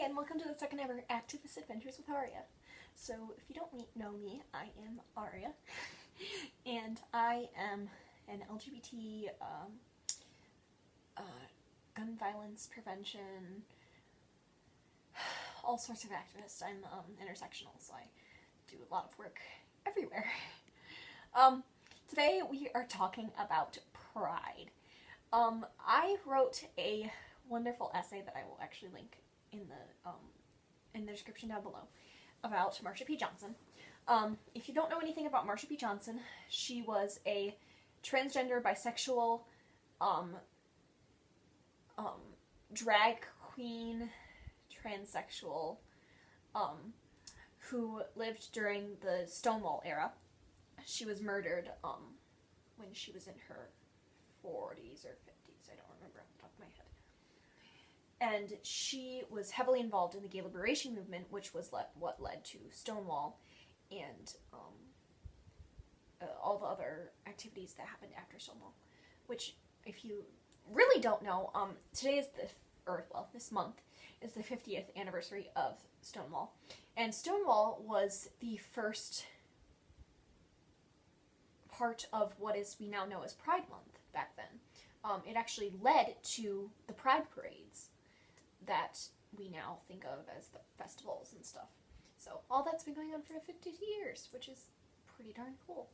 and welcome to the second ever Activist Adventures with Aria. So, if you don't know me, I am Aria, and I am an LGBT gun violence prevention, all sorts of activist. I'm intersectional, so I do a lot of work everywhere. Today we are talking about pride. I wrote a wonderful essay that I will actually link in the description down below about Marsha P. Johnson. If you don't know anything about Marsha P. Johnson, she was a transgender, bisexual, drag queen, transsexual, who lived during the Stonewall era. She was murdered when she was in her 40s or 50s, I don't remember off the top of my head. And she was heavily involved in the gay liberation movement, which was what led to Stonewall and all the other activities that happened after Stonewall. Which, if you really don't know, today is this month is the 50th anniversary of Stonewall. And Stonewall was the first part of what we now know as Pride Month back then. It actually led to the Pride parades that we now think of as the festivals and stuff. So all that's been going on for 50 years, which is pretty darn cool.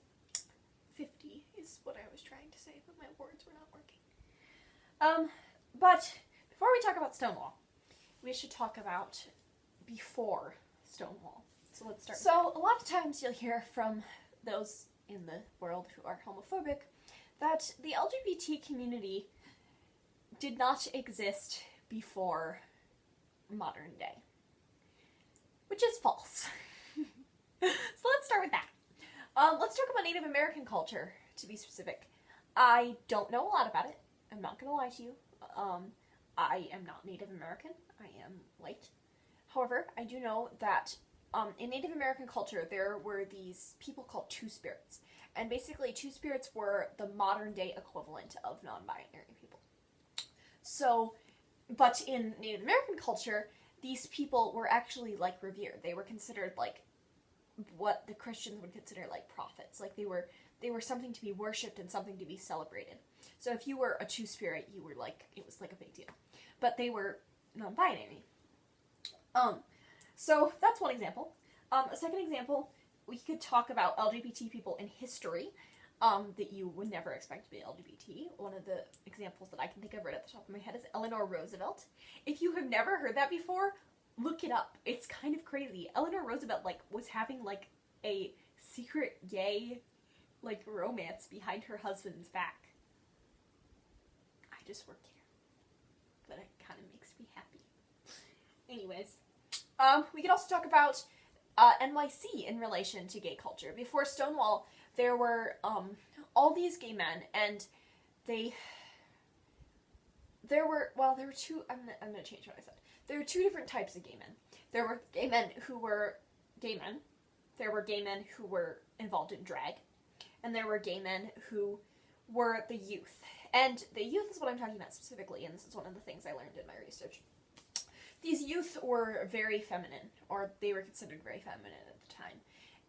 50 is what I was trying to say, but my words were not working. But before we talk about Stonewall, we should talk about before Stonewall. So let's start. So a lot of times you'll hear from those in the world who are homophobic that the LGBT community did not exist before modern day, which is false. So let's start with that. Let's talk about Native American culture, to be specific. I don't know a lot about it. I'm not going to lie to you. I am not Native American. I am white. However, I do know that in Native American culture, there were these people called Two-Spirits. And basically, Two-Spirits were the modern-day equivalent of non-binary people. So, but in Native American culture, these people were actually, revered. They were considered, what the Christians would consider, prophets. They were something to be worshipped and something to be celebrated. So if you were a Two-Spirit, you were, it was, a big deal. But they were non-binary. So that's one example. A second example, we could talk about LGBT people in history that you would never expect to be LGBT. One of the examples that I can think of right at the top of my head is Eleanor Roosevelt. If you have never heard that before, look it up. It's kind of crazy. Eleanor Roosevelt, was having, a secret gay, romance behind her husband's back. I just work here. But it kind of makes me happy. Anyways, we could also talk about NYC in relation to gay culture. Before Stonewall, there were all these gay men, and there were two, I'm gonna change what I said. There were two different types of gay men. There were gay men who were gay men. There were gay men who were involved in drag. And there were gay men who were the youth. And the youth is what I'm talking about specifically, and this is one of the things I learned in my research. These youth were very feminine, or they were considered very feminine at the time.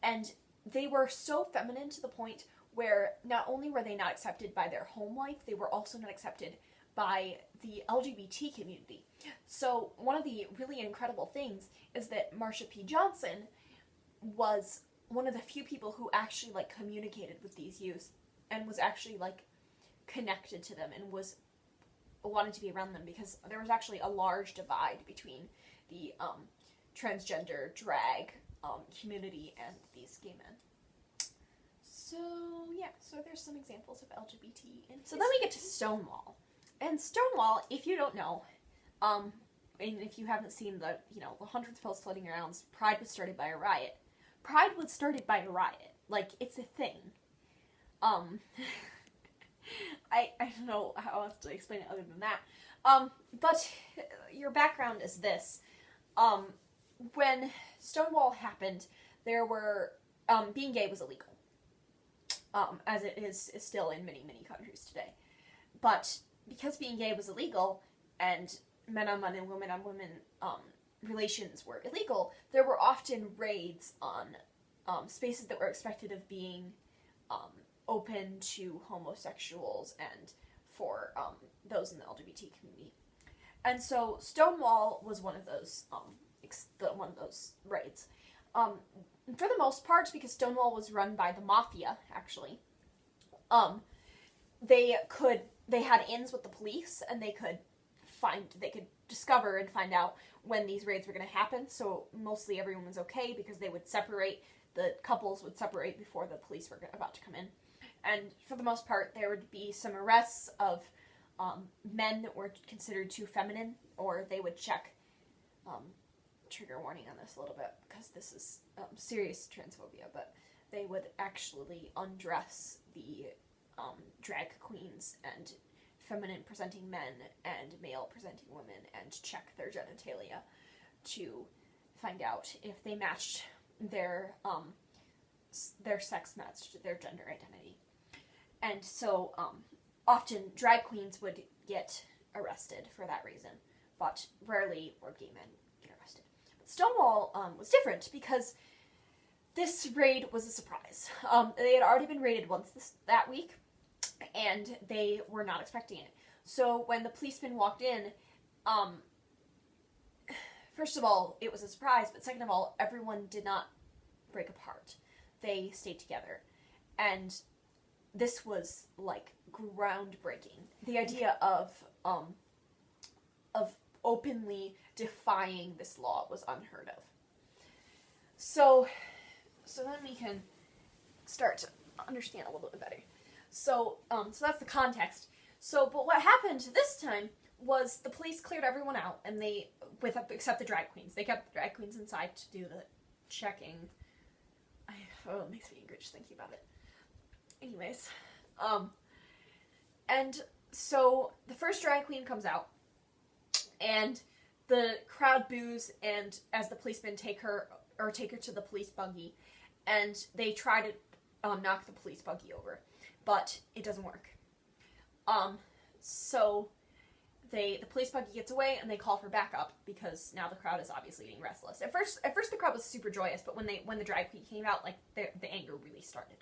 And they were so feminine to the point where not only were they not accepted by their home life, they were also not accepted by the LGBT community. So one of the really incredible things is that Marsha P. Johnson was one of the few people who actually communicated with these youth and was actually connected to them and wanted to be around them, because there was actually a large divide between the transgender drag community and these gay men. So yeah, so there's some examples of LGBT in history. So then we get to Stonewall. And Stonewall, if you don't know, and if you haven't seen the hundreds of posts floating around, Pride was started by a riot. Pride was started by a riot. It's a thing. I don't know how else to explain it other than that. But your background is this. When Stonewall happened, there were, being gay was illegal. As it is still in many, many countries today. But because being gay was illegal, and men on men and women on women relations were illegal, there were often raids on spaces that were expected of being open to homosexuals and for those in the LGBT community. And so Stonewall was one of those raids. For the most part, because Stonewall was run by the mafia, actually, they had ins with the police, and they could discover and find out when these raids were going to happen. So mostly everyone was okay because the couples would separate before the police were about to come in. And for the most part, there would be some arrests of men that were considered too feminine, or they would check, trigger warning on this a little bit, because this is serious transphobia, but they would actually undress the drag queens and feminine-presenting men and male-presenting women and check their genitalia to find out if they matched their sex matched their gender identity. And so often drag queens would get arrested for that reason, but rarely would gay men get arrested. But Stonewall was different because this raid was a surprise. They had already been raided once that week, and they were not expecting it. So when the policeman walked in, first of all, it was a surprise, but second of all, everyone did not break apart. They stayed together. And this was, like, groundbreaking. The idea of openly defying this law was unheard of. So then we can start to understand a little bit better. So that's the context. But what happened this time was the police cleared everyone out, and except the drag queens. They kept the drag queens inside to do the checking. It makes me angry just thinking about it. Anyways, and so the first drag queen comes out, and the crowd boos, and as the policemen take her to the police buggy, and they try to knock the police buggy over, but it doesn't work. So the police buggy gets away, and they call for backup because now the crowd is obviously getting restless. At first the crowd was super joyous, but when the drag queen came out, like the anger really started.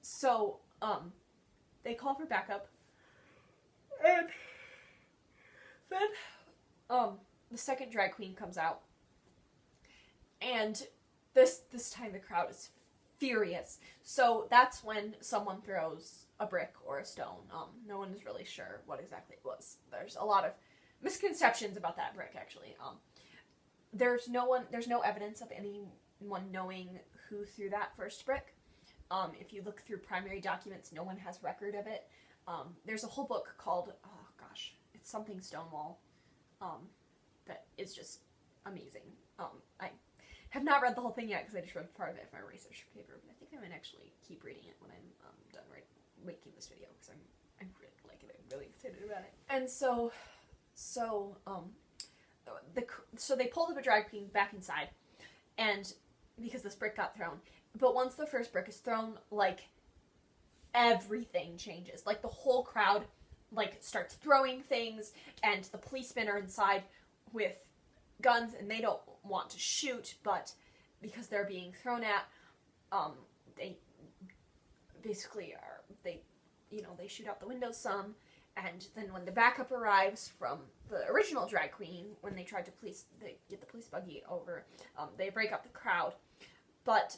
So they call for backup, and then the second drag queen comes out, and this time the crowd is furious. So that's when someone throws a brick or a stone. No one is really sure what exactly it was. There's a lot of misconceptions about that brick, actually. There's no evidence of anyone knowing who threw that first brick. If you look through primary documents, no one has record of it. There's a whole book called, it's something Stonewall, that is just amazing. I have not read the whole thing yet because I just read part of it for my research paper, but I think I might actually keep reading it when I'm done making this video, because I really like it. I'm really excited about it. And so they pull the drag queen back inside, and because this brick got thrown. But once the first brick is thrown, like, everything changes. Like, the whole crowd, like, starts throwing things, and the policemen are inside with guns, and they don't want to shoot, but because they're being thrown at, they basically they shoot out the windows some, and then when the backup arrives from the original drag queen, when they tried to get the police buggy over, they break up the crowd. But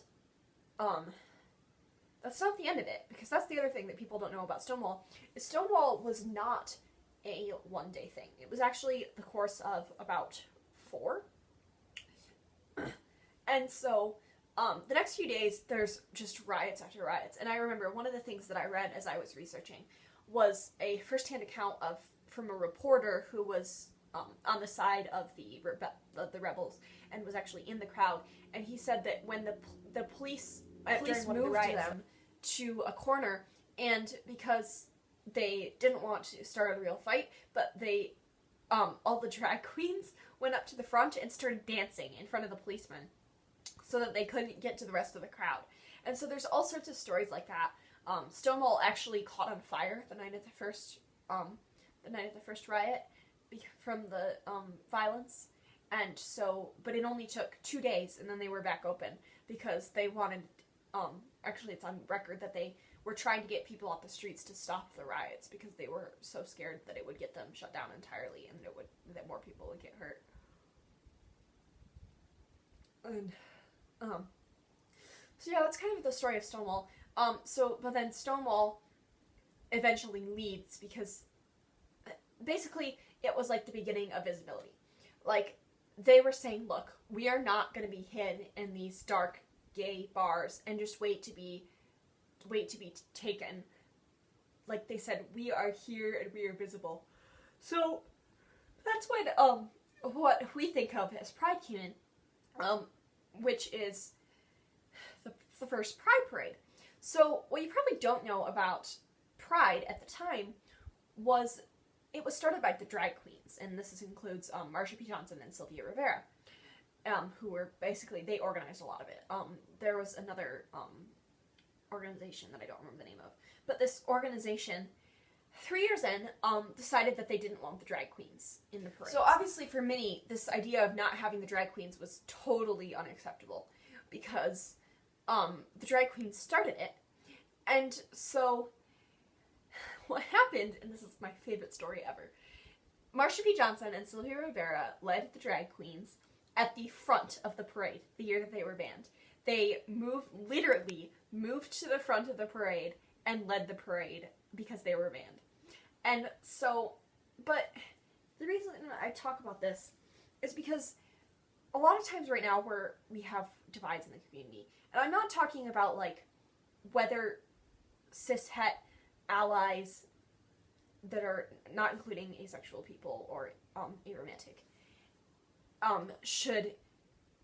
that's not the end of it, because that's the other thing that people don't know about Stonewall. Stonewall was not a one-day thing. It was actually the course of about 4. And so the next few days, there's just riots after riots. And I remember one of the things that I read as I was researching was a first-hand account from a reporter who was on the side of the rebels and was actually in the crowd. And he said that when the police moved them to a corner, and because they didn't want to start a real fight, but they all the drag queens went up to the front and started dancing in front of the policemen so that they couldn't get to the rest of the crowd. And so there's all sorts of stories like that. Stonewall actually caught on fire the night of the first riot from the violence, And so, but it only took 2 days, and then they were back open because they wanted, actually it's on record that they were trying to get people off the streets to stop the riots because they were so scared that it would get them shut down entirely and that more people would get hurt. And, so yeah, that's kind of the story of Stonewall. But then Stonewall eventually leads because basically it was like the beginning of visibility. Like, they were saying, look, we are not going to be hid in these dark gay bars and just wait to be taken. Like they said, we are here and we are visible. So that's when what we think of as Pride came in, which is the first Pride parade. So what you probably don't know about Pride at the time was it was started by the drag queens, and this includes Marsha P. Johnson and Sylvia Rivera, who were basically, they organized a lot of it. There was another organization that I don't remember the name of, but this organization, 3 years in, decided that they didn't want the drag queens in the parade. So obviously for many, this idea of not having the drag queens was totally unacceptable because the drag queens started it. And so what happened, and this is my favorite story ever, Marsha P. Johnson and Sylvia Rivera led the drag queens at the front of the parade the year that they were banned. They literally moved to the front of the parade and led the parade because they were banned. And so, but the reason I talk about this is because a lot of times right now we have divides in the community. And I'm not talking about like whether cis-het allies that are not including asexual people or aromantic should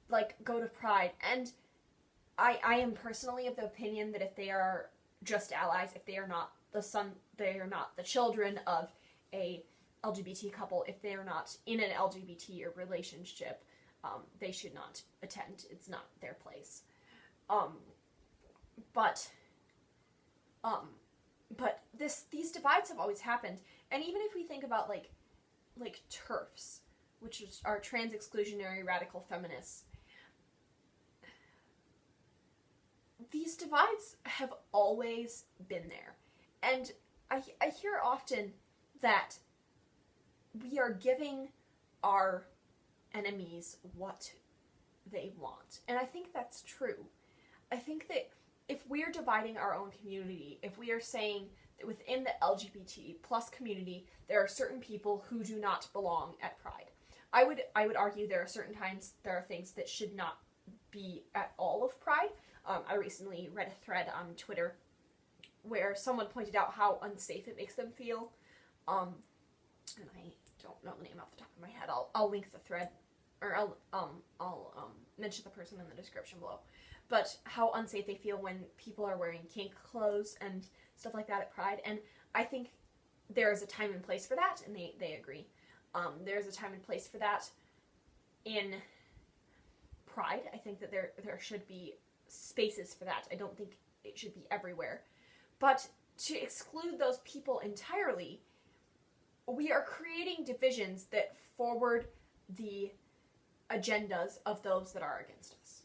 like go to Pride. And I am personally of the opinion that if they are just allies, if they are not they are not the children of a LGBT couple, if they are not in an LGBT relationship, they should not attend. It's not their place. But these divides have always happened, and even if we think about like TERFs, which are trans exclusionary radical feminists, these divides have always been there. And I hear often that we are giving our enemies what they want. And I think that's true. I think that if we're dividing our own community, if we are saying that within the LGBT plus community, there are certain people who do not belong at Pride, I would argue there are certain times there are things that should not be at all of Pride. I recently read a thread on Twitter where someone pointed out how unsafe it makes them feel. And I don't know the name off the top of my head. I'll link the thread, or I'll mention the person in the description below. But how unsafe they feel when people are wearing kink clothes and stuff like that at Pride. And I think there is a time and place for that, and they agree. There's a time and place for that in Pride. I think that there should be spaces for that. I don't think it should be everywhere. But to exclude those people entirely, we are creating divisions that forward the agendas of those that are against us.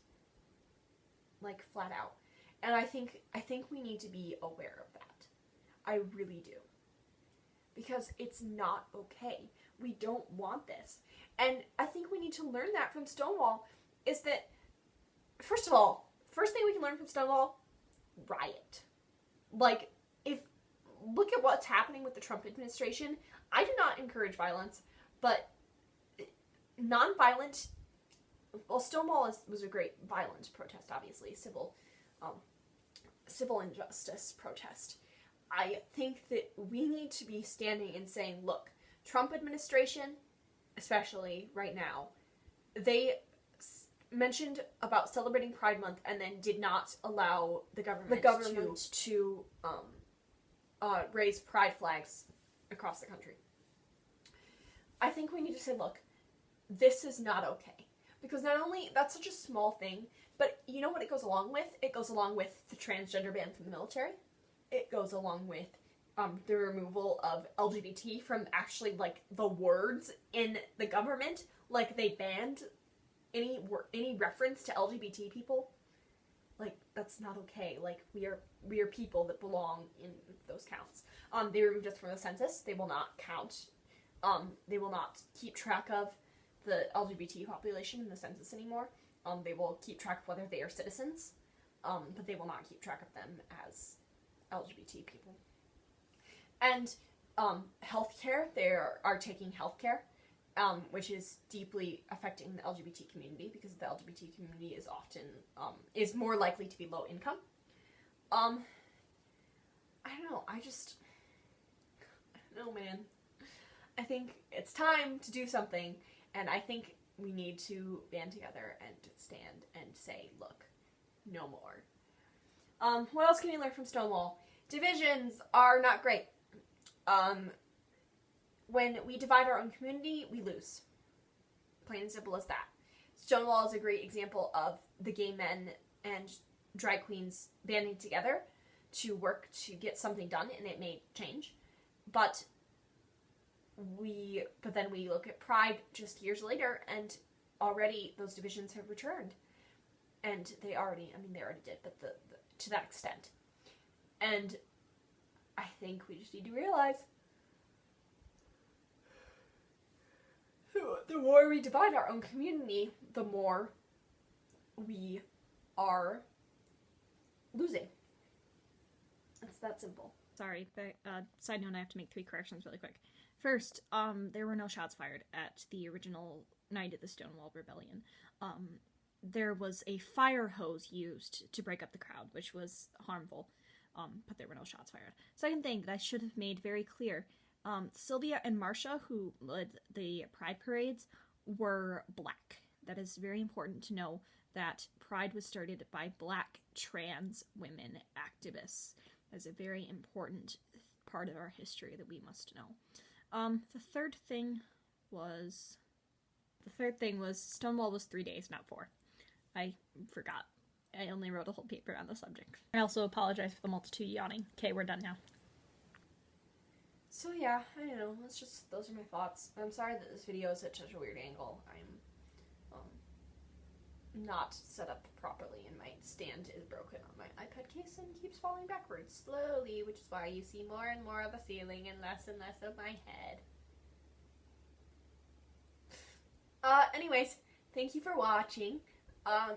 Like, flat out. And I think we need to be aware of that. I really do. Because it's not okay. We don't want this. And I think we need to learn that from Stonewall, is that, first of all, first thing we can learn from Stonewall, riot. Like, look at what's happening with the Trump administration. I do not encourage violence, but non-violent, well, Stonewall was a great violent protest, obviously, civil injustice protest. I think that we need to be standing and saying, look, Trump administration, especially right now, they mentioned about celebrating Pride Month and then did not allow the government to raise pride flags across the country. I think we need to say, look, this is not okay. Because not only, that's such a small thing, but you know what it goes along with? It goes along with the transgender ban from the military. It goes along with the removal of LGBT from actually, like, the words in the government. Like, they banned any reference to LGBT people. Like, that's not okay. Like, we are people that belong in those counts. They removed us from the census. They will not count. They will not keep track of the LGBT population in the census anymore. They will keep track of whether they are citizens, but they will not keep track of them as LGBT people. And healthcare, they are taking healthcare, which is deeply affecting the LGBT community, because the LGBT community is often is more likely to be low income. I don't know. I don't know, man. I think it's time to do something, and I think we need to band together and stand and say, look, no more. What else can you learn from Stonewall? Divisions are not great. When we divide our own community, we lose. Plain and simple as that. Stonewall is a great example of the gay men and drag queens banding together to work to get something done, and it made change. But then we look at Pride just years later, and already those divisions have returned. And they already did, but to that extent. And I think we just need to realize the more we divide our own community, the more we are losing. It's that simple. Sorry, side note, I have to make 3 corrections really quick. First, there were no shots fired at the original night of the Stonewall Rebellion. There was a fire hose used to break up the crowd, which was harmful, but there were no shots fired. Second thing that I should have made very clear, Sylvia and Marcia, who led the Pride parades, were Black. That is very important to know, that Pride was started by Black trans women activists. That's a very important part of our history that we must know. The third thing was Stonewall was 3 days, not 4. I forgot. I only wrote a whole paper on the subject. I also apologize for the multitude yawning. Okay, we're done now. So yeah, I don't know. Those are my thoughts. I'm sorry that this video is at such a weird angle. I'm not set up properly, and my stand is broken on my iPad case and keeps falling backwards slowly, which is why you see more and more of the ceiling and less of my head. Anyways, thank you for watching.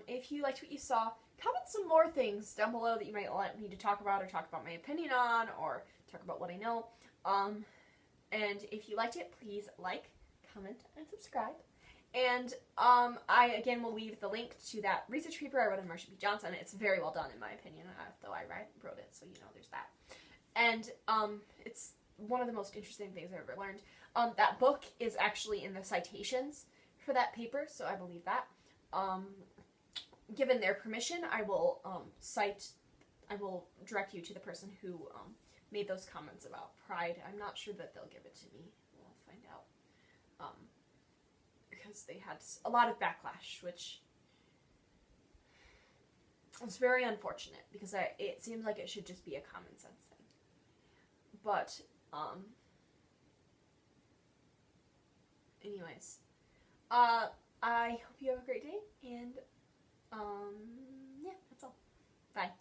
If you liked what you saw, comment some more things down below that you might want me to talk about, or talk about my opinion on, or talk about what I know. And if you liked it, please like, comment, and subscribe. And I, again, will leave the link to that research paper I wrote on Marsha P. Johnson. It's very well done, in my opinion, though I wrote it, so, there's that. And it's one of the most interesting things I've ever learned. That book is actually in the citations for that paper, so I believe that. Given their permission, I will direct you to the person who made those comments about Pride. I'm not sure that they'll give it to me. We'll find out. Because they had a lot of backlash, which was very unfortunate, because it seemed like it should just be a common sense thing. But, anyways, I hope you have a great day, and, yeah, that's all. Bye.